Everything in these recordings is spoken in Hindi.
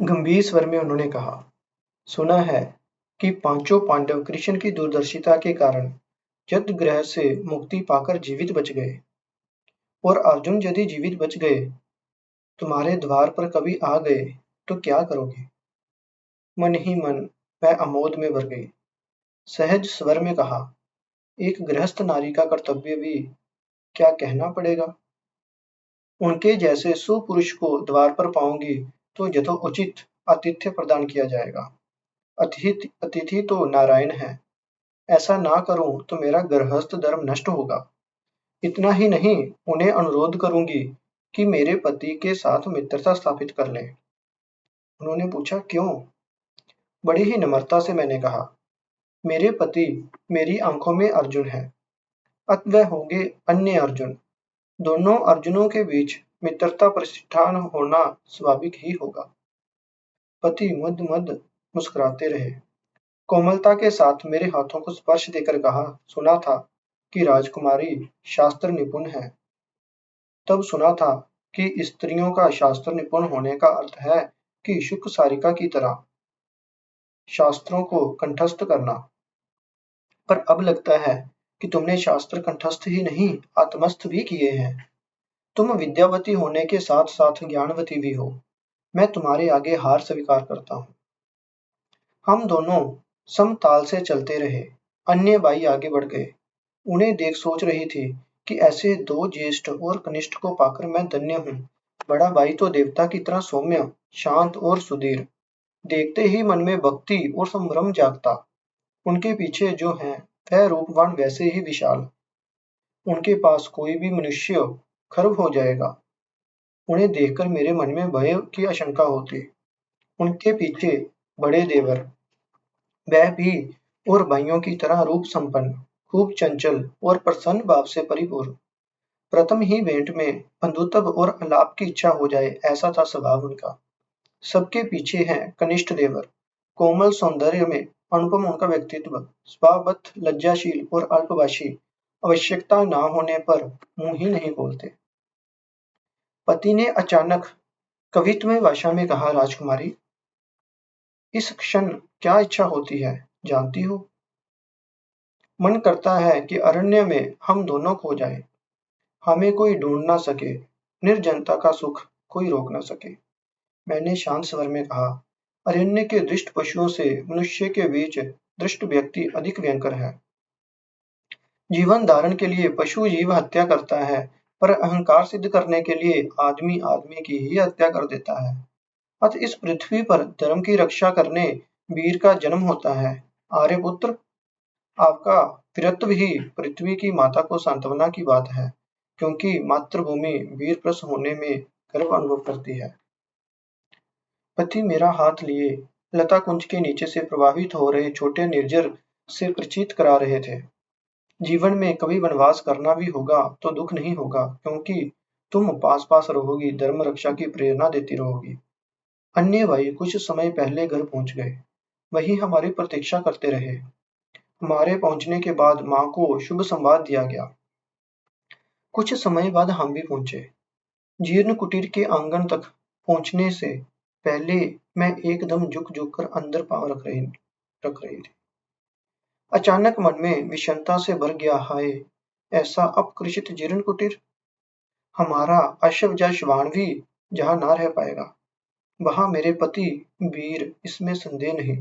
गंभीर स्वर में उन्होंने कहा, सुना है कि पांचों पांडव कृष्ण की दूरदर्शिता के कारण जदग्रह से मुक्ति पाकर जीवित बच गए, और अर्जुन यदि जीवित बच गए, तुम्हारे द्वार पर कभी आ गए तो क्या करोगे? मन ही मन वह आमोद में भर गई। सहज स्वर में कहा, एक गृहस्थ नारी का कर्तव्य भी क्या कहना पड़ेगा। उनके जैसे सुपुरुष को द्वार पर पाऊंगी तो यथोचित आतिथ्य प्रदान किया जाएगा। अतिथि अतिथि तो नारायण है। ऐसा ना करूं तो मेरा गृहस्थ धर्म नष्ट होगा। इतना ही नहीं, उन्हें अनुरोध करूंगी कि मेरे पति के साथ मित्रता स्थापित कर लें। उन्होंने पूछा, क्यों? बड़ी ही नम्रता से मैंने कहा, मेरे पति मेरी आंखों में अर्जुन है, अतः वह होंगे अन्य अर्जुन। दोनों अर्जुनों के बीच मित्रता प्रतिष्ठान होना स्वाभाविक ही होगा। पति मद मद मुस्कुराते रहे। कोमलता के साथ मेरे हाथों को स्पर्श देकर कहा, सुना था कि राजकुमारी शास्त्र निपुण है। तब सुना था कि स्त्रियों का शास्त्र निपुण होने का अर्थ है कि शुक सारिका की तरह शास्त्रों को कंठस्थ करना। पर अब लगता है कि तुमने शास्त्र कंठस्थ ही नहीं, आत्मस्थ भी किए हैं। तुम विद्यावती होने के साथ साथ ज्ञानवती भी हो। मैं तुम्हारे आगे हार स्वीकार करता हूँ। हम दोनों समताल से चलते रहे। अन्य बाई आगे बढ़ गए। उन्हें देख सोच रही थी कि ऐसे दो ज्येष्ठ और कनिष्ठ को पाकर मैं धन्य हूँ। बड़ा भाई तो देवता की तरह सौम्य, शांत और सुधीर। देखते ही मन में भक्ति और संभ्रम जागता। उनके पीछे जो हैं, वह रूपवान वैसे ही विशाल। उनके पास कोई भी मनुष्य खर्व हो जाएगा। उन्हें देखकर मेरे मन में भय की आशंका होती। उनके पीछे बड़े देवर, वह भी और भाइयों की तरह रूप संपन्न, खूब चंचल और प्रसन्न भाव से परिपूर्ण। प्रथम ही भेंट में बंधुत्व और आलाप की इच्छा हो जाए, ऐसा था स्वभाव उनका। सबके पीछे हैं कनिष्ठ देवर। कोमल सौंदर्य में अनुपम उनका व्यक्तित्व, स्वभावतः लज्जाशील और अल्पभाषी। आवश्यकता न होने पर मुंह ही नहीं खोलते। पति ने अचानक कवित्वमय भाषा में कहा, राजकुमारी, इस क्षण क्या इच्छा होती है, जानती हो? मन करता है कि अरण्य में हम दोनों खो जाएं। हमें कोई ढूंढ ना सके, निर्जनता का सुख कोई रोक ना सके। मैंने शांत स्वर में कहा, अरण्य के दुष्ट पशुओं से मनुष्य के बीच दुष्ट व्यक्ति अधिक भयंकर है। जीवन धारण के लिए पशु जीव हत्या करता है, पर अहंकार सिद्ध करने के लिए आदमी आदमी की ही हत्या कर देता है। अतः इस पृथ्वी पर धर्म की रक्षा करने वीर का जन्म होता है। आर्यपुत्र, आपका वीरत्व ही पृथ्वी की माता को सांत्वना की बात है, क्योंकि मातृभूमि वीर प्रसव होने में गर्व अनुभव करती है। पति मेरा हाथ लिए लता कुंज के नीचे से प्रवाहित हो रहे छोटे निर्झर से परिचित करा रहे थे। जीवन में कभी वनवास करना भी होगा तो दुख नहीं होगा, क्योंकि तुम पास पास रहोगी, धर्म रक्षा की प्रेरणा देती रहोगी। अन्य भाई कुछ समय पहले घर पहुंच गए। वही हमारी प्रतीक्षा करते रहे। हमारे पहुंचने के बाद मां को शुभ संवाद दिया गया। कुछ समय बाद हम भी पहुंचे। जीर्ण कुटीर के आंगन तक पहुंचने से पहले मैं एकदम झुक झुक कर अंदर पांव रख रही थी। अचानक मन में विषन्नता से भर गया। हाय, ऐसा अपकृषित जीर्ण कुटीर! हमारा अश्वजा श्वान भी जहां ना रह पाएगा, वहां मेरे पति वीर, इसमें संदेह नहीं।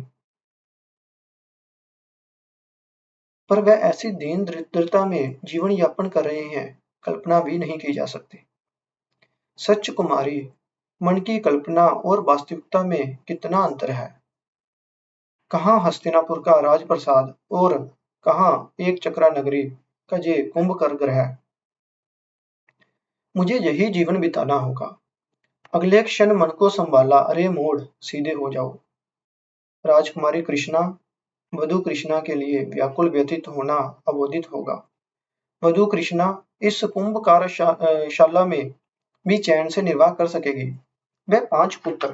पर वह ऐसी दीन दरिद्रता में जीवन यापन कर रहे हैं, कल्पना भी नहीं की जा सकती। सच कुमारी, मन की कल्पना और वास्तविकता में कितना अंतर है। कहाँ हस्तिनापुर का राजप्रसाद और कहाँ एक चक्रा नगरी का ये कुंभकर्ण है। मुझे यही जीवन बिताना होगा। अगले क्षण मन को संभाला, अरे मोड़, सीधे हो जाओ। राजकुमारी कृष्णा, वधू कृष्णा के लिए व्याकुल व्यथित होना अबोधित होगा। वधू कृष्णा इस शाला में भी चैन से निर्वाह कर सकेगी। वह 5 पुत्र,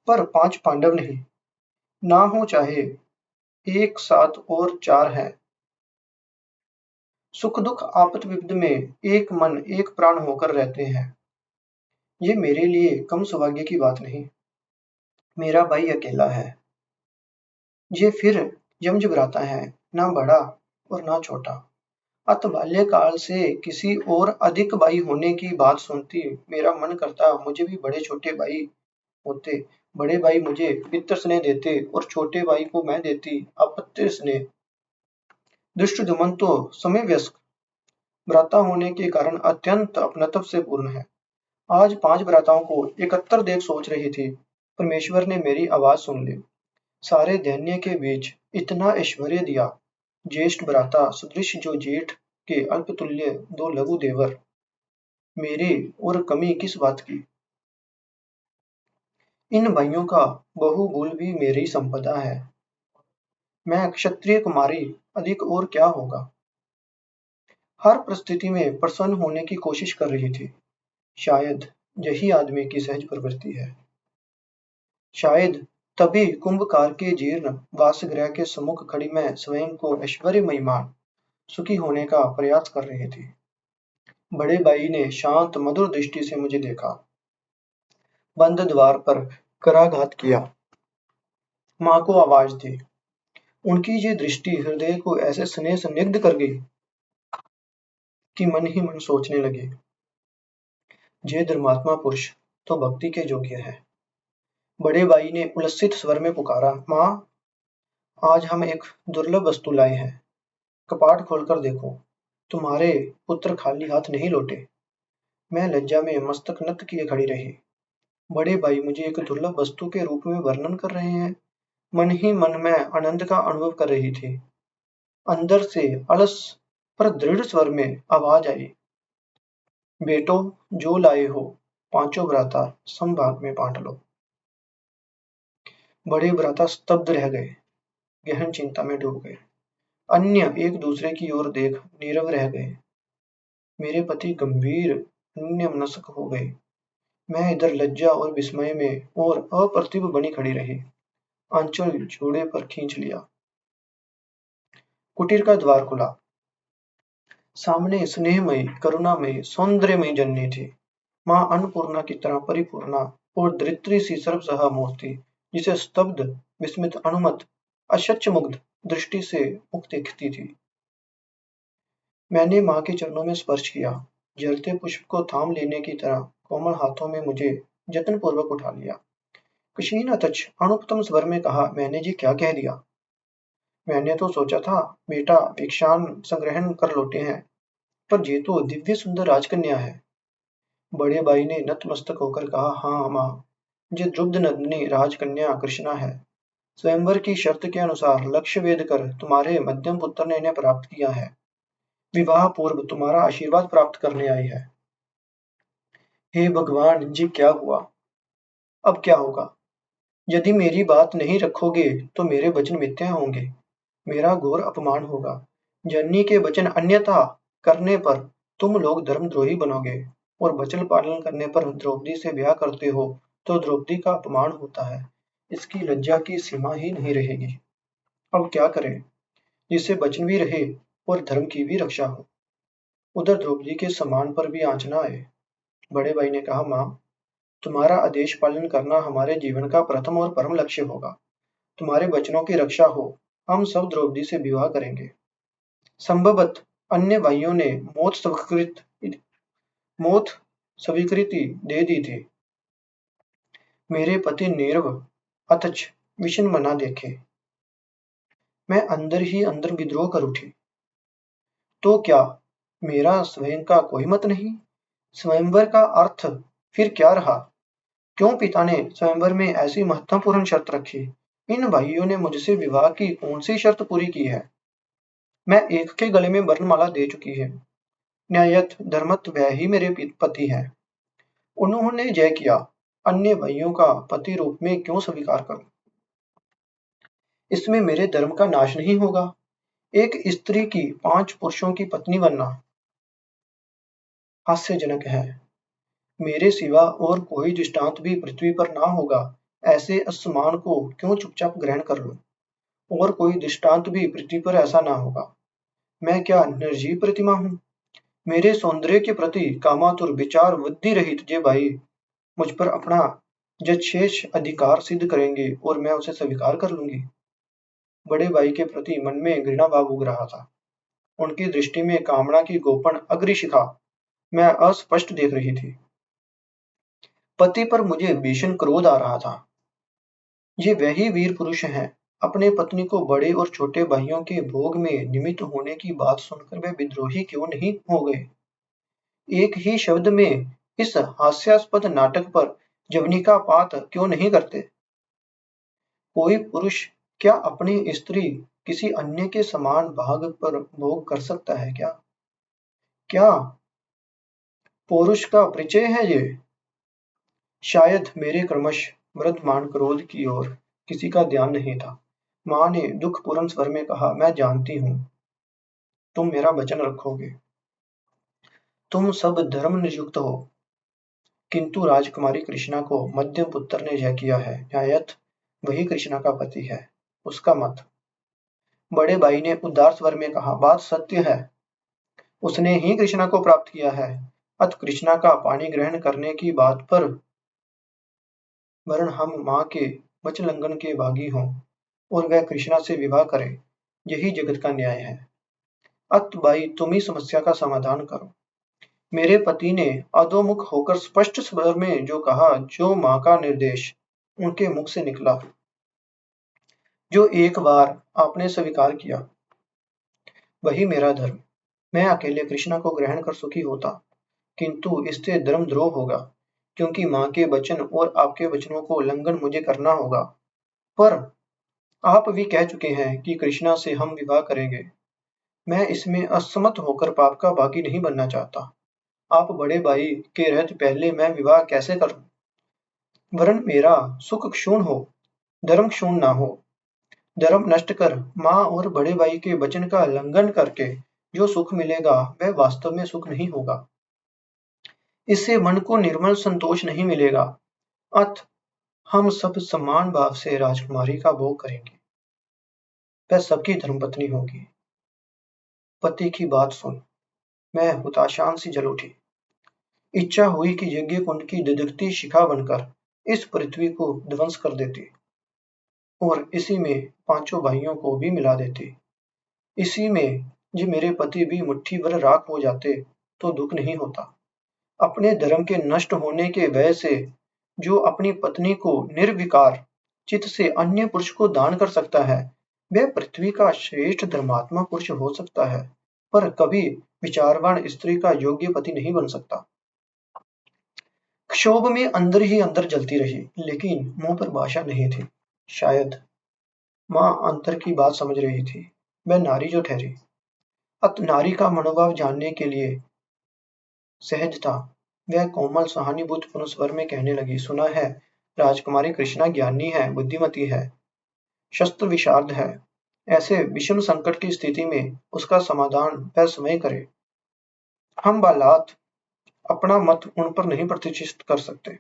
पर 5 पांडव नहीं। ना हो चाहे 1 7 और 4 है। सुख दुख आपत विपद में एक मन एक प्राण होकर रहते हैं। ये मेरे लिए कम सौभाग्य की बात नहीं। मेरा भाई अकेला है। ये फिर यमज भ्राता है, ना बड़ा और ना छोटा। अत बाल्यकाल से किसी और अधिक भाई होने की बात सुनती मेरा मन करता मुझे भी बड़े छोटे भाई होते। बड़े भाई मुझे पितृ स्नेह देते और छोटे भाई को मैं देती अपत्य स्नेह। दृष्टद्युम्न तो समवयस्क भ्राता होने के कारण अत्यंत अपनत्व से पूर्ण है। आज 5 भ्राताओं को एकत्र देख सोच रही थी, परमेश्वर ने मेरी आवाज सुन ली। सारे दैन्य के बीच इतना ऐश्वर्य दिया। ज्येष्ठ भ्राता सदृश जो जेठ के अल्पतुल्य 2 लघु देवर, मेरे और कमी किस बात की। इन भाइयों का बहुबूल भी मेरी संपदा है। मैं क्षत्रिय कुमारी, अधिक और क्या होगा। हर परिस्थिति में प्रसन्न होने की कोशिश कर रही थी। शायद यही आदमी की सहज प्रवृत्ति है। शायद तभी कुंभकार के जीर्ण वासगृह के सम्मुख खड़ी मैं स्वयं को ऐश्वर्यमयी मान सुखी होने का प्रयास कर रही थी। बड़े भाई ने शांत मधुर दृष्टि से मुझे देखा, बंद द्वार पर कराघात किया, माँ को आवाज दी। उनकी ये दृष्टि हृदय को ऐसे स्नेह संदिग्ध कर गई कि मन ही मन सोचने लगी, ये धर्मात्मा पुरुष तो भक्ति के योग्य है। बड़े भाई ने उल्लसित स्वर में पुकारा, माँ, आज हम एक दुर्लभ वस्तु लाए हैं। कपाट खोलकर देखो, तुम्हारे पुत्र खाली हाथ नहीं लौटे। मैं लज्जा में मस्तक नत किए खड़ी रही। बड़े भाई मुझे एक दुर्लभ वस्तु के रूप में वर्णन कर रहे हैं। मन ही मन में आनंद का अनुभव कर रही थी। अंदर से अलस पर दृढ़ स्वर में आवाज आई, बेटो, जो लाए हो पांचों भ्राता समभाग में बांट लो। बड़े भ्राता स्तब्ध रह गए, गहन चिंता में डूब गए। अन्य एक दूसरे की ओर देख नीरव रह गए। मेरे पति गंभीर अन्यमनस्क हो गए। मैं इधर लज्जा और विस्मय में और अप्रतिभ बनी खड़ी रही। आंचल जोड़े पर खींच लिया। कुटीर का द्वार खुला। सामने स्नेहमयी, करुणामयी, सौंदर्यमयी जननी थी। मां अन्नपूर्णा की तरह परिपूर्णा और धरित्री सी सर्वसहा मूर्ति, जिसे स्तब्ध, विस्मित, अनुमत, अशच मुग्ध दृष्टि से मुक्त दिखती थी। मैंने मां के चरणों में स्पर्श किया। जलते पुष्प को थाम लेने की तरह कोमल हाथों में मुझे जतनपूर्वक उठा लिया। क्षीण अथच अनुपतम स्वर में कहा, मैंने जी क्या कह दिया? मैंने तो सोचा था बेटा भिक्षान संग्रहण कर लौटे हैं, पर ये तो दिव्य सुंदर राजकन्या है। बड़े भाई ने नतमस्तक होकर कहा, हाँ माँ, ये द्रुब्ध नंदिनी राजकन्या कृष्णा है। स्वयंवर की शर्त के अनुसार लक्ष्य वेद कर तुम्हारे मध्यम पुत्र ने इन्हें प्राप्त किया है। विवाह पूर्व तुम्हारा आशीर्वाद प्राप्त करने आई है। हे भगवान, जी क्या हुआ? अब क्या होगा? यदि मेरी बात नहीं रखोगे तो मेरे वचन मिथ्या होंगे, मेरा घोर अपमान होगा। जननी के वचन अन्यथा करने पर तुम लोग धर्मद्रोही बनोगे और वचन पालन करने पर द्रौपदी से ब्याह करते हो तो द्रौपदी का अपमान होता है। इसकी लज्जा की सीमा ही नहीं रहेगी। अब क्या करें जिससे वचन भी रहे और धर्म की भी रक्षा हो, उधर द्रौपदी के सम्मान पर भी आंच न आए। बड़े भाई ने कहा, माँ, तुम्हारा आदेश पालन करना हमारे जीवन का प्रथम और परम लक्ष्य होगा। तुम्हारे वचनों की रक्षा हो, हम सब द्रौपदी से विवाह करेंगे। संभवत अन्य भाइयों ने मौत स्वीकृति दे दी थी। मेरे पति नीरव अथच विषण मना देखे। मैं अंदर ही अंदर विद्रोह कर उठी। तो क्या मेरा स्वयं का कोई मत नहीं? स्वयंवर का अर्थ फिर क्या रहा? क्यों पिता ने स्वयंवर में ऐसी महत्वपूर्ण शर्त रखी? इन भाइयों ने मुझसे विवाह की कौन सी शर्त पूरी की है? मैं एक के गले में वर्णमाला दे चुकी है। न्यायत धर्मत वह ही मेरे पति हैं। उन्होंने जय किया, अन्य भाइयों का पति रूप में क्यों स्वीकार करूं? इसमें मेरे धर्म का नाश नहीं होगा। एक स्त्री की 5 पुरुषों की पत्नी बनना हास्यजनक है। मेरे सिवा और कोई दृष्टांत भी पृथ्वी पर ना होगा, ऐसे असमान को क्यों चुपचाप ग्रहण कर लूं? और कोई दृष्टांत भी पृथ्वी पर ऐसा ना होगा। मैं क्या निर्जीव प्रतिमा हूं? मेरे सौंदर्य के प्रति कामातुर विचार बुद्धि रहित जे भाई मुझ पर अपना जज शेष अधिकार सिद्ध करेंगे और मैं उसे स्वीकार कर लूंगी। बड़े भाई के प्रति मन में घृणा भाव उग रहा था। उनकी दृष्टि में कामना की गोपन अग्निशिखा मैं अस्पष्ट देख रही थी। पति पर मुझे भीषण क्रोध आ रहा था। ये वही वीर पुरुष हैं, अपने पत्नी को बड़े और छोटे भाइयों के भोग में निमित्त होने की बात सुनकर वे विद्रोही क्यों नहीं हो गए? एक ही शब्द में इस हास्यास्पद नाटक पर जवनिकापात क्यों नहीं करते? कोई पुरुष क्या अपनी स्त्री किसी अन्य के समान भाग पर भोग कर सकता है क्या? क्या पौरुष का परिचय है ये? शायद मेरे क्रमश वर्धमान क्रोध की ओर किसी का ध्यान नहीं था। माँ ने दुखपूर्ण स्वर में कहा, मैं जानती हूँ तुम मेरा वचन रखोगे। तुम सब धर्म नियुक्त हो, किंतु राजकुमारी कृष्णा को मध्यम पुत्र ने यह किया है। न्यायतः वही कृष्णा का पति है, उसका मत। बड़े भाई ने उदार स्वर में कहा, बात सत्य है, उसने ही कृष्णा को प्राप्त किया है। अत कृष्णा का पानी ग्रहण करने की बात पर वरन हम माँ के वचनलंघन के भागी हों और वह कृष्णा से विवाह करे, यही जगत का न्याय है। अत भाई तुम ही समस्या का समाधान करो। मेरे पति ने अधोमुख होकर स्पष्ट स्वर में जो कहा, जो माँ का निर्देश उनके मुख से निकला, जो एक बार आपने स्वीकार किया, वही मेरा धर्म। मैं अकेले कृष्णा को ग्रहण कर सुखी होता, किंतु इससे धर्मद्रोह होगा, क्योंकि माँ के वचन और आपके वचनों को उल्लंघन मुझे करना होगा। पर आप भी कह चुके हैं कि कृष्णा से हम विवाह करेंगे। मैं इसमें असमत होकर पाप का भागी नहीं बनना चाहता। आप बड़े भाई के रहते पहले मैं विवाह कैसे करूं? वरन मेरा सुख क्षुण हो, धर्म क्षुण ना हो। धर्म नष्ट कर माँ और बड़े भाई के वचन का उल्लंघन करके जो सुख मिलेगा वह वास्तव में सुख नहीं होगा। इससे मन को निर्मल संतोष नहीं मिलेगा। अत हम सब समान भाव से राजकुमारी का भोग करेंगे। वह सबकी धर्मपत्नी होगी। पति की बात सुन मैं हुताशान सी जल उठी। इच्छा हुई कि यज्ञ कुंड की दिदकती शिखा बनकर इस पृथ्वी को ध्वंस कर देती और इसी में पांचों भाइयों को भी मिला देती। इसी में जो मेरे पति भी मुट्ठी भर राख हो जाते तो दुख नहीं होता। अपने धर्म के नष्ट होने के भय से जो अपनी पत्नी को निर्विकार चित्त से अन्य पुरुष को दान कर सकता है, वह पृथ्वी का श्रेष्ठ धर्मात्मा पुरुष हो सकता है, पर कभी विचारवान स्त्री का योग्य पति नहीं बन सकता। क्षोभ में अंदर ही अंदर जलती रही, लेकिन मुंह पर भाषा नहीं थी। शायद माँ अंतर की बात समझ रही थी। वह नारी जो ठहरी। अत नारी का मनोभाव जानने के लिए सहज था। वह कोमल सहानुभूतिपूर्ण स्वर में कहने लगी, सुना है राजकुमारी कृष्णा ज्ञानी है, बुद्धिमती है, शस्त्र विशारद है। ऐसे विषम संकट की स्थिति में उसका समाधान वह स्वयं करे। हम बालात अपना मत उन पर नहीं प्रतिष्ठित कर सकते।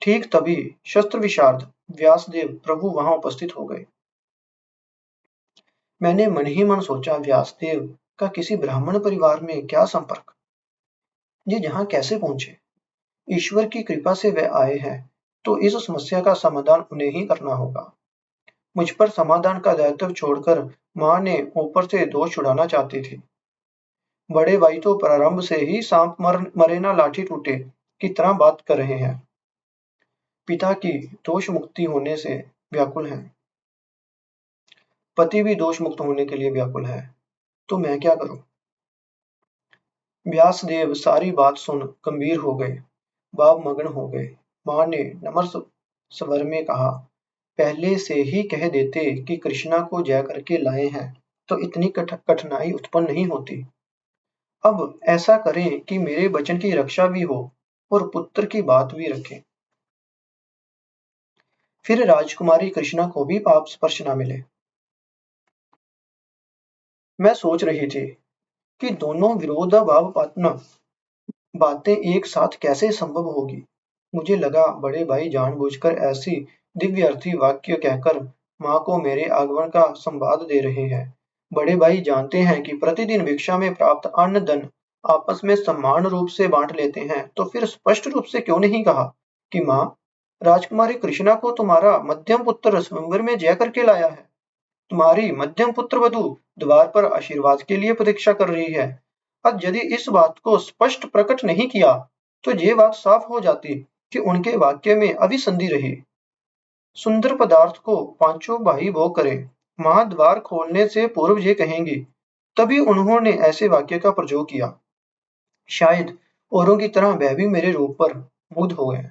ठीक तभी शस्त्र विशारद व्यासदेव प्रभु वहां उपस्थित हो गए। मैंने मन ही मन सोचा, व्यासदेव का किसी ब्राह्मण परिवार में क्या संपर्क? ये यहाँ कैसे पहुंचे? ईश्वर की कृपा से वे आए हैं, तो इस समस्या का समाधान उन्हें ही करना होगा। मुझ पर समाधान का दायित्व छोड़कर माँ ने ऊपर से दोष छुड़ाना चाहती थी। बड़े भाई तो प्रारंभ से ही सांप मरे ना लाठी टूटे की तरह बात कर रहे हैं। पिता की दोष मुक्ति होने से व्याकुल हैं। पति भी दोष मुक्त होने के लिए व्याकुल है, तो मैं क्या करूं? व्यासदेव सारी बात सुन गंभीर हो गए, भाव मग्न हो गए। माँ ने नम्र स्वर में कहा, पहले से ही कह देते कि कृष्णा को जय करके लाए हैं, तो इतनी कठिनाई उत्पन्न नहीं होती। अब ऐसा करें कि मेरे वचन की रक्षा भी हो और पुत्र की बात भी रखें। फिर राजकुमारी कृष्णा को भी पाप स्पर्श न मिले। मैं सोच रही थी कि दोनों विरोधाभासपूर्ण बातें एक साथ कैसे संभव होगी। मुझे लगा बड़े भाई जानबूझकर ऐसी दिव्यर्थी वाक्य कहकर माँ को मेरे आगमन का संवाद दे रहे हैं। बड़े भाई जानते हैं कि प्रतिदिन भिक्षा में प्राप्त अन्न धन आपस में समान रूप से बांट लेते हैं, तो फिर स्पष्ट रूप से क्यों नहीं कहा कि माँ राजकुमारी कृष्णा को तुम्हारा मध्यम पुत्र स्वयंवर में जय करके लाया है। तुम्हारी मध्यम पुत्र वधू द्वार पर आशीर्वाद के लिए प्रतीक्षा कर रही है। अब यदि इस बात को स्पष्ट प्रकट नहीं किया, तो ये बात साफ हो जाती कि उनके वाक्य में अभिसंधि रही। सुंदर पदार्थ को पांचों भाई भोग करें, मां द्वार खोलने से पूर्व ये कहेंगी, तभी उन्होंने ऐसे वाक्य का प्रयोग किया। शायद औरों की तरह वह भी मेरे रूप पर मुग्ध हो गए।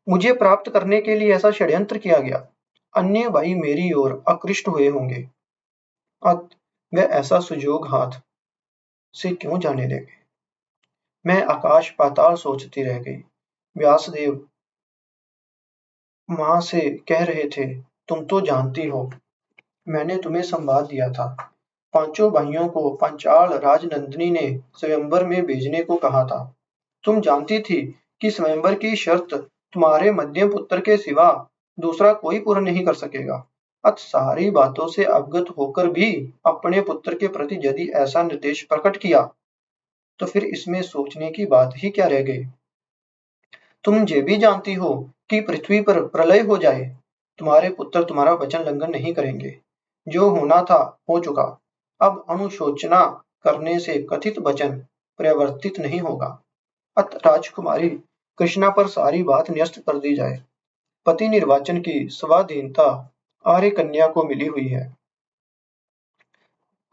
मुझे प्राप्त करने के लिए ऐसा षड्यंत्र किया गया। अन्य भाई मेरी ओर आकृष्ट हुए होंगे। अब वह ऐसा सुजोग हाथ से क्यों जाने देंगे? मैं आकाश पाताल सोचती रह गई। व्यासदेव मां से कह रहे थे, तुम तो जानती हो, मैंने तुम्हें संवाद दिया था। पांचों भाइयों को पांचाल राजनंदिनी ने स्वयंवर में भेजने को कहा था। तुम जानती थी कि स्वयंवर की शर्त तुम्हारे मध्यम पुत्र के सिवा दूसरा कोई पूर्ण नहीं कर सकेगा। अत सारी बातों से अवगत होकर भी अपने पुत्र के प्रति यदि ऐसा निर्देश प्रकट किया, तो फिर इसमें सोचने की बात ही क्या रह गई? तुम ये भी जानती हो कि पृथ्वी पर प्रलय हो जाए, तुम्हारे पुत्र तुम्हारा वचन लंघन नहीं करेंगे। जो होना था हो चुका। अब अनुशोचना करने से कथित वचन प्रवर्तित नहीं होगा। अत राजकुमारी कृष्णा पर सारी बात न्यस्त कर दी जाए। पति निर्वाचन की स्वाधीनता आर्य कन्या को मिली हुई है।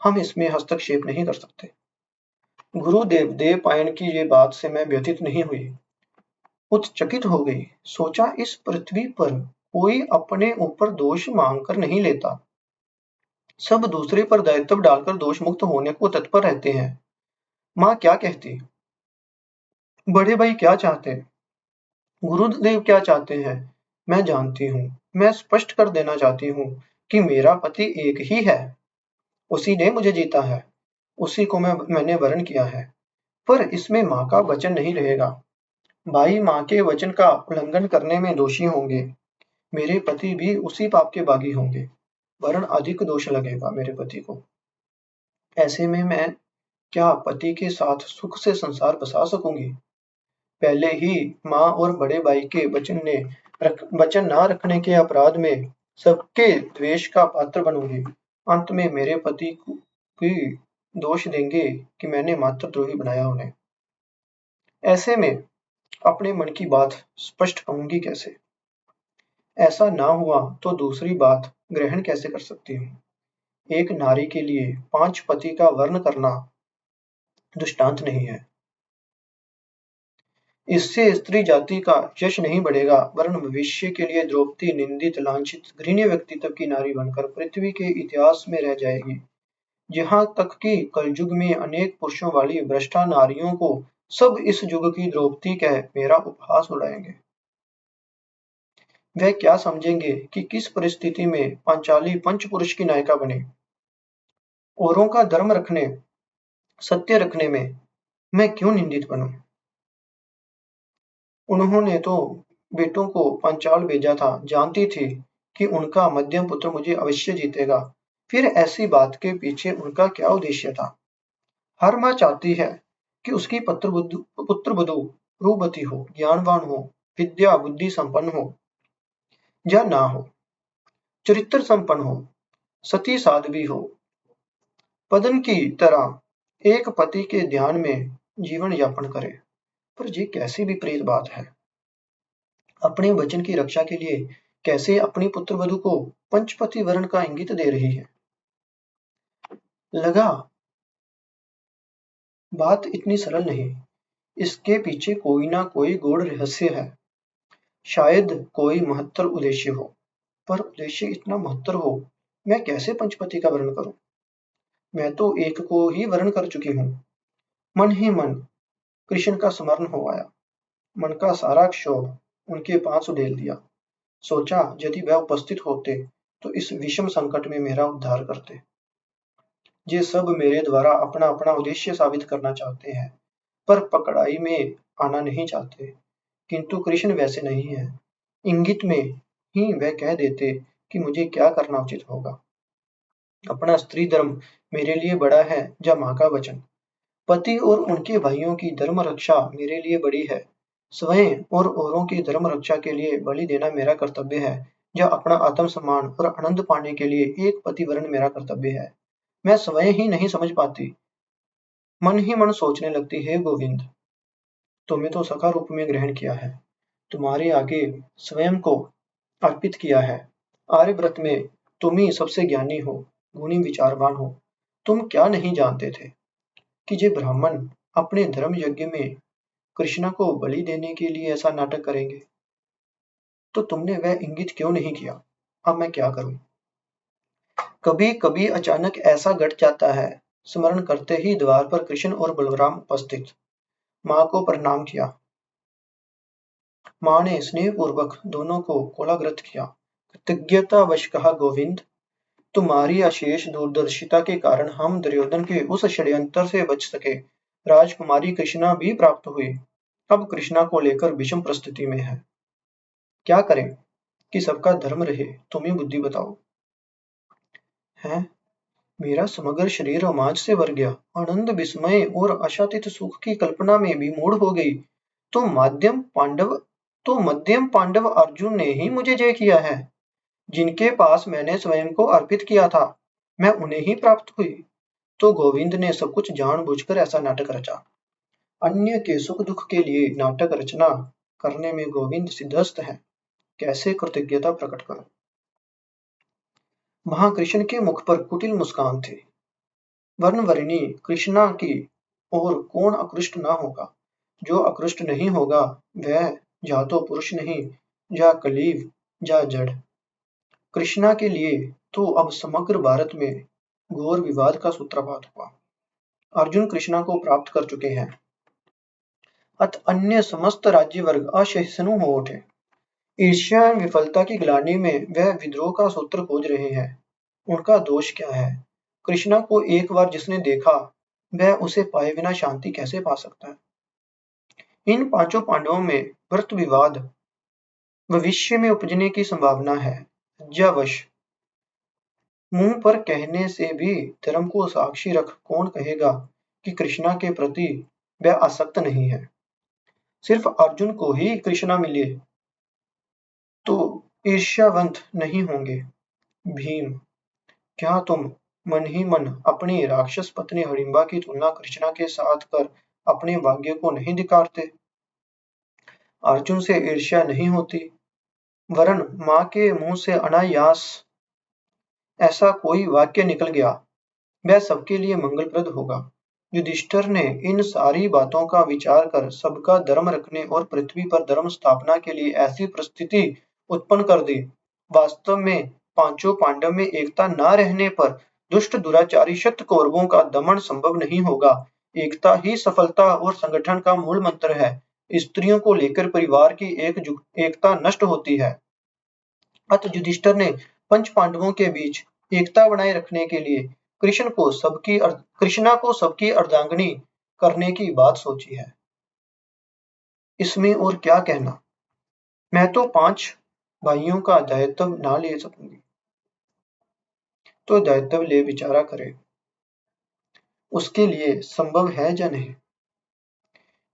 हम इसमें हस्तक्षेप नहीं कर सकते। गुरुदेव देवपायन की ये बात से मैं व्यथित नहीं हुई, उत्चकित हो गई। सोचा, इस पृथ्वी पर कोई अपने ऊपर दोष मांगकर नहीं लेता। सब दूसरे पर दायित्व डालकर दोष मुक्त होने को तत्पर रहते हैं। माँ क्या कहती, बड़े भाई क्या चाहते, गुरुदेव क्या चाहते हैं, मैं जानती हूँ। मैं स्पष्ट कर देना चाहती हूँ कि मेरा पति एक ही है। उसी ने मुझे जीता है, उसी को मैंने वरण किया है। पर इसमें माँ का वचन नहीं रहेगा। भाई माँ के वचन का उल्लंघन करने में दोषी होंगे। मेरे पति भी उसी पाप के बागी होंगे, वरन अधिक दोष लगेगा मेरे पति को। ऐसे में मैं क्या पति के साथ सुख से संसार बसा सकूंगी? पहले ही माँ और बड़े भाई के वचन ना रखने के अपराध में सबके द्वेष का पात्र बनूंगी। अंत में मेरे पति भी दोष देंगे कि मैंने मातृद्रोही बनाया उन्हें। ऐसे में अपने मन की बात स्पष्ट कहूंगी कैसे? ऐसा ना हुआ तो दूसरी बात ग्रहण कैसे कर सकती हूँ? एक नारी के लिए 5 पति का वर्ण करना दृष्टांत नहीं है। इससे स्त्री जाति का यश नहीं बढ़ेगा, वरन भविष्य के लिए द्रौपदी निंदित, लांछित, घृण्य व्यक्तित्व की नारी बनकर पृथ्वी के इतिहास में रह जाएगी। यहाँ तक कि कलयुग में अनेक पुरुषों वाली भ्रष्टा नारियों को सब इस युग की द्रौपदी कह मेरा उपहास उड़ाएंगे। वह क्या समझेंगे कि किस परिस्थिति में पांचाली पंचपुरुष की नायिका बनी। औरों का धर्म रखने, सत्य रखने में मैं क्यों निंदित बनूं? उन्होंने तो बेटों को पांचाल भेजा था, जानती थी कि उनका मध्यम पुत्र मुझे अवश्य जीतेगा। फिर ऐसी बात के पीछे उनका क्या उद्देश्य था? हर माँ चाहती है कि उसकी पुत्र वधू रूपवती हो, ज्ञानवान हो, विद्या बुद्धि संपन्न हो या ना हो, चरित्र संपन्न हो, सती साध्वी हो, पदन की तरह एक पति के ध्यान में जीवन यापन करे। पर ये कैसी विपरीत बात है? अपने वचन की रक्षा के लिए कैसे अपनी पुत्रवधू को पंचपति वरण का इंगित दे रही है? लगा बात इतनी सरल नहीं, इसके पीछे कोई ना कोई गूढ़ रहस्य है। शायद कोई महत्तर उद्देश्य हो, पर उद्देश्य इतना महत्तर हो, मैं कैसे पंचपति का वर्ण करूं? मैं तो एक को ही वर्ण कर चुकी हूँ। मन ही मन कृष्ण का स्मरण हो आया। मन का सारा क्षोभ उनके पास उड़ेल दिया। सोचा, यदि वह उपस्थित होते तो इस विषम संकट में मेरा उद्धार करते। ये सब मेरे द्वारा अपना अपना उद्देश्य साबित करना चाहते हैं, पर पकड़ाई में आना नहीं चाहते। किंतु कृष्ण वैसे नहीं है। इंगित में ही वह कह देते कि मुझे क्या करना उचित होगा। अपना स्त्री धर्म मेरे लिए बड़ा है या माँ का वचन? पति और उनके भाइयों की धर्म रक्षा मेरे लिए बड़ी है स्वयं और औरों की धर्म रक्षा के लिए बलि देना मेरा कर्तव्य है, या अपना आत्मसम्मान और आनंद पाने के लिए एक पतिव्रत मेरा कर्तव्य है? मैं स्वयं ही नहीं समझ पाती, मन ही मन सोचने लगती है। गोविंद, तुम्हें तो सखा रूप में ग्रहण किया है, तुम्हारे आगे स्वयं को अर्पित किया है। आर्यव्रत में तुम ही सबसे ज्ञानी हो, गुणी विचारवान हो। तुम क्या नहीं जानते थे कि जे ब्राह्मण अपने धर्म यज्ञ में कृष्ण को बलि देने के लिए ऐसा नाटक करेंगे? तो तुमने वह इंगित क्यों नहीं किया? अब मैं क्या करूं? कभी कभी अचानक ऐसा घट जाता है। स्मरण करते ही द्वार पर कृष्ण और बलराम उपस्थित। माँ को प्रणाम किया। माँ ने स्नेहपूर्वक दोनों को कोलाग्रत किया। कृतज्ञतावश कहा, गोविंद, तुम्हारी अशेष दूरदर्शिता के कारण हम दुर्योधन के उस षड्यंत्र से बच सके। राजकुमारी कृष्णा भी प्राप्त हुई। अब कृष्णा को लेकर विषम परिस्थिति में है। क्या करें कि सबका धर्म रहे? तुम ही बुद्धि बताओ। है, मेरा समग्र शरीर रोमांच से भर गया। आनंद, विस्मय और आशातीत सुख की कल्पना में भी मूढ़ हो गई। तो मध्यम पांडव अर्जुन ने ही मुझे जय किया है, जिनके पास मैंने स्वयं को अर्पित किया था। मैं उन्हें ही प्राप्त हुई। तो गोविंद ने सब कुछ जानबूझकर ऐसा नाटक रचा। अन्य के सुख दुख के लिए नाटक रचना करने में गोविंद सिद्धहस्त है। कैसे कृतज्ञता प्रकट करूं? वहां कृष्ण के मुख पर कुटिल मुस्कान थी। वर्णवरिणी कृष्णा की ओर कौन आकृष्ट न होगा? जो आकृष्ट नहीं होगा वह या तो पुरुष नहीं, या कलीव, या जड़। कृष्णा के लिए तो अब समग्र भारत में घोर विवाद का सूत्रपात हुआ। अर्जुन कृष्णा को प्राप्त कर चुके हैं, अत अन्य समस्त राज्य वर्ग असहिष्णु हो उठे। ईर्ष्या एवं विफलता की ग्लानि में वह विद्रोह का सूत्र खोज रहे हैं। उनका दोष क्या है? कृष्णा को एक बार जिसने देखा, वह उसे पाए बिना शांति कैसे पा सकता है? इन पांचों पांडवों में व्रत विवाद भविष्य में उपजने की संभावना है। लज्जावश मुंह पर कहने से भी धर्म को साक्षी रख कौन कहेगा कि कृष्णा के प्रति वह आसक्त नहीं है? सिर्फ अर्जुन को ही कृष्णा मिले तो ईर्ष्यावंत नहीं होंगे। भीम, क्या तुम मन ही मन अपनी राक्षस पत्नी हिडिंबा की तुलना कृष्णा के साथ कर अपने भाग्य को नहीं धिक्कारते? अर्जुन से ईर्ष्या नहीं होती, वरन माँ के मुंह से अनायास ऐसा कोई वाक्य निकल गया, वह सबके लिए मंगलप्रद होगा। युधिष्ठिर ने इन सारी बातों का विचार कर सबका धर्म रखने और पृथ्वी पर धर्म स्थापना के लिए ऐसी परिस्थिति उत्पन्न कर दी। वास्तव में पांचों पांडव में एकता न रहने पर दुष्ट दुराचारी शत कौरवों का दमन संभव नहीं होगा। एकता ही सफलता और संगठन का मूल मंत्र है। स्त्रियों को लेकर परिवार की एकता नष्ट होती है। अत युधिष्ठिर ने पंच पांडवों के बीच एकता बनाए रखने के लिए कृष्णा को सबकी अर्धांगिनी करने की बात सोची है। इसमें और क्या कहना? मैं तो 5 भाइयों का दायित्व ना ले सकूंगी, तो दायित्व ले विचारा करे, उसके लिए संभव है या नहीं?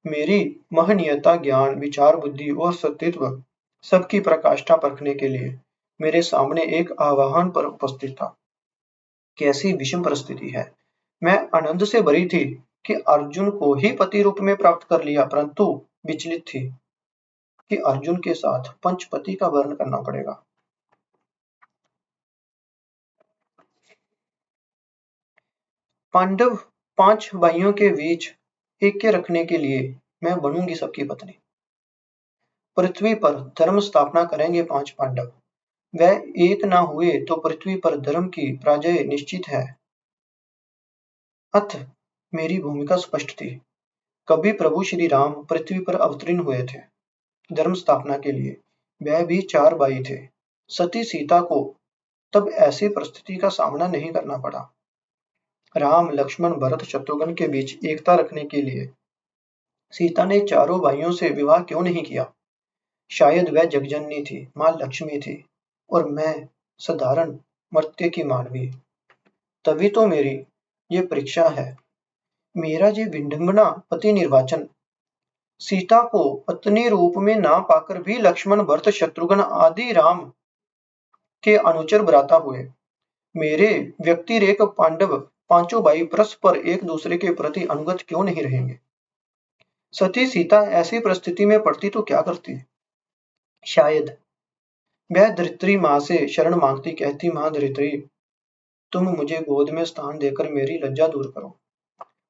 मेरी महनीयता, ज्ञान, विचार, बुद्धि और सतीत्व सबकी प्रकाष्ठा परखने के लिए मेरे सामने एक आह्वान पर उपस्थित था। कैसी विषम परिस्थिति है। मैं आनंद से भरी थी कि अर्जुन को ही पति रूप में प्राप्त कर लिया, परंतु विचलित थी कि अर्जुन के साथ पंचपति का वर्ण करना पड़ेगा। पांडव 5 भाइयों के बीच ऐक्य रखने के लिए मैं बनूंगी सबकी पत्नी। पृथ्वी पर धर्म स्थापना करेंगे 5 पांडव। वह एक ना हुए तो पृथ्वी पर धर्म की पराजय निश्चित है। अतः मेरी भूमिका स्पष्ट थी। कभी प्रभु श्री राम पृथ्वी पर अवतीर्ण हुए थे धर्म स्थापना के लिए। वह भी 4 भाई थे। सती सीता को तब ऐसी परिस्थिति का सामना नहीं करना पड़ा। राम, लक्ष्मण, भरत, शत्रुघ्न के बीच एकता रखने के लिए सीता ने चारों भाइयों से विवाह क्यों नहीं किया? शायद वह जगजननी थी, मां लक्ष्मी थी, और मैं साधारण मर्त्य की मानवी। तभी तो मेरी ये परीक्षा है, मेरा ये विडंबना पति निर्वाचन। सीता को पत्नी रूप में ना पाकर भी लक्ष्मण, भरत, शत्रुघ्न आदि राम के अनुचर भ्राता हुए। मेरे व्यतिरेक पांडव पांचों भाई परस्पर एक दूसरे के प्रति अनुगत क्यों नहीं रहेंगे? सती सीता ऐसी परिस्थिति में पड़ती तो क्या करती? शायद वह धरित्री माँ से शरण मांगती, कहती, माँ धरित्री, तुम मुझे गोद में स्थान देकर मेरी लज्जा दूर करो।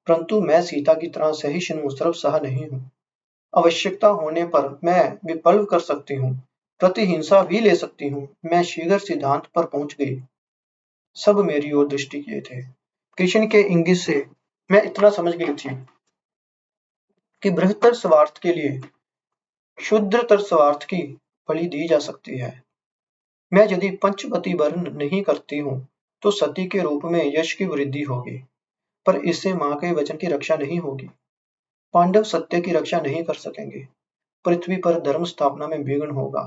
परंतु मैं सीता की तरह सहिष्णु, सर्वसहा नहीं हूँ। आवश्यकता होने पर मैं विप्लव कर सकती हूँ, प्रतिहिंसा भी ले सकती हूँ। मैं शीघ्र सिद्धांत पर पहुंच गई। सब मेरी ओर दृष्टि किए थे। कृष्ण के इंगित से मैं इतना समझ गई थी कि बृहत्तर स्वार्थ के लिए क्षुद्रतर स्वार्थ की बलि दी जा सकती है। मैं यदि पंचवटी वर्ण नहीं करती हूँ तो सती के रूप में यश की वृद्धि होगी, पर इससे माँ के वचन की रक्षा नहीं होगी। पांडव सत्य की रक्षा नहीं कर सकेंगे। पृथ्वी पर धर्म स्थापना में विघ्न होगा।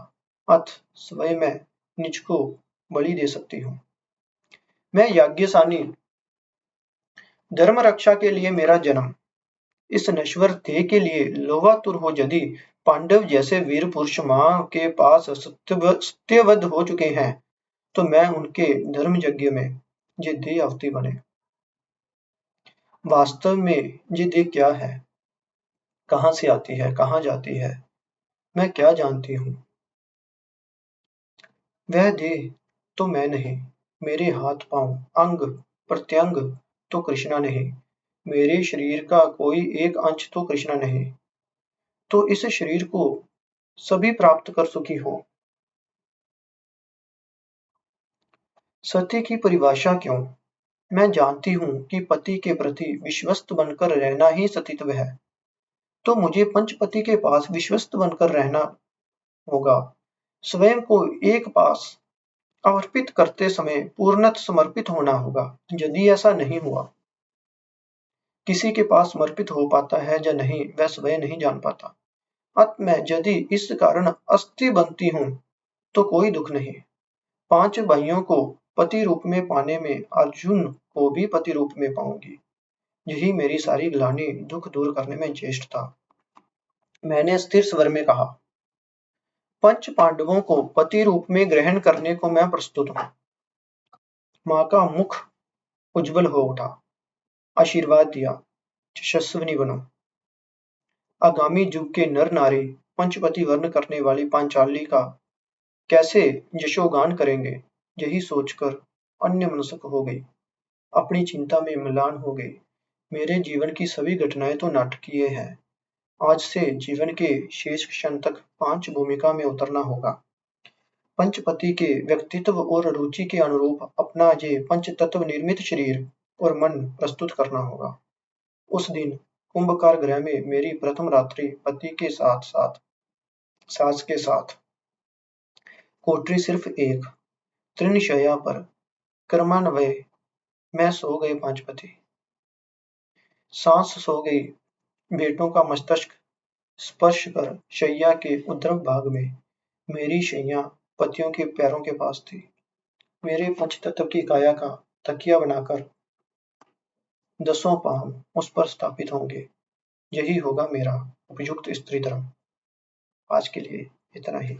अथ स्वयं मैं निज को बलि दे सकती हूँ। मैं याज्ञसानी, धर्म रक्षा के लिए मेरा जन्म, इस नश्वर देह के लिए लोहातुर हो। यदि पांडव जैसे वीर पुरुष मां के पास सत्यवध हो चुके हैं तो मैं उनके धर्म यज्ञ में ये देह आहुति बने। वास्तव में ये देह क्या है, कहां से आती है, कहां जाती है, मैं क्या जानती हूँ? वह देह तो मैं नहीं, मेरे हाथ पांव, अंग प्रत्यंग तो कृष्णा नहीं, मेरे शरीर का कोई एक अंश तो कृष्णा नहीं। तो इस शरीर को सभी प्राप्त कर सुखी हो। सत्य की परिभाषा क्यों? मैं जानती हूँ कि पति के प्रति विश्वस्त बनकर रहना ही सतीत्व है, तो मुझे पंचपति के पास विश्वस्त बनकर रहना होगा। स्वयं को एक पास अर्पित करते समय पूर्णतः समर्पित होना होगा। यदि ऐसा नहीं हुआ, किसी के पास समर्पित हो पाता है या नहीं, वह स्वयं नहीं जान पाता। अतः मैं यदि इस कारण अस्थि बनती हूँ तो कोई दुख नहीं। 5 भाइयों को पति रूप में पाने में अर्जुन को भी पति रूप में पाऊंगी। यही मेरी सारी ग्लानि, दुख दूर करने में ज्येष्ठ था। मैंने स्थिर स्वर में कहा, पंच पांडवों को पति रूप में ग्रहण करने को मैं प्रस्तुत हूँ। माँ का मुख उज्जवल हो उठा, आशीर्वाद दिया, यशस्विनी बनो। आगामी युग के नर नारी पंचपति वर्ण करने वाली पांचाली का कैसे यशोगान करेंगे, यही सोचकर अन्यमनस्क हो गई, अपनी चिंता में म्लान हो गई। मेरे जीवन की सभी घटनाएं तो नाटकीय हैं। आज से जीवन के शेष क्षण तक 5 भूमिका में उतरना होगा। पंचपति के व्यक्तित्व और रुचि के अनुरूप अपना ये पंचतत्व निर्मित शरीर और मन प्रस्तुत करना होगा। उस दिन कुंभकार गृह में मेरी प्रथम रात्रि पति के साथ साथ सास के साथ। कोठरी सिर्फ एक, तृणशय्या पर क्रमान्वये मैं सो गए पांचपति। सांस सो गई, बेटों का मस्तिष्क स्पर्श कर शैया के उद्रव भाग में मेरी शैया पतियों के पैरों के पास थी। मेरे पंचतत्व की काया का तकिया बनाकर 10 पांव उस पर स्थापित होंगे। यही होगा मेरा उपयुक्त स्त्री धर्म। आज के लिए इतना ही।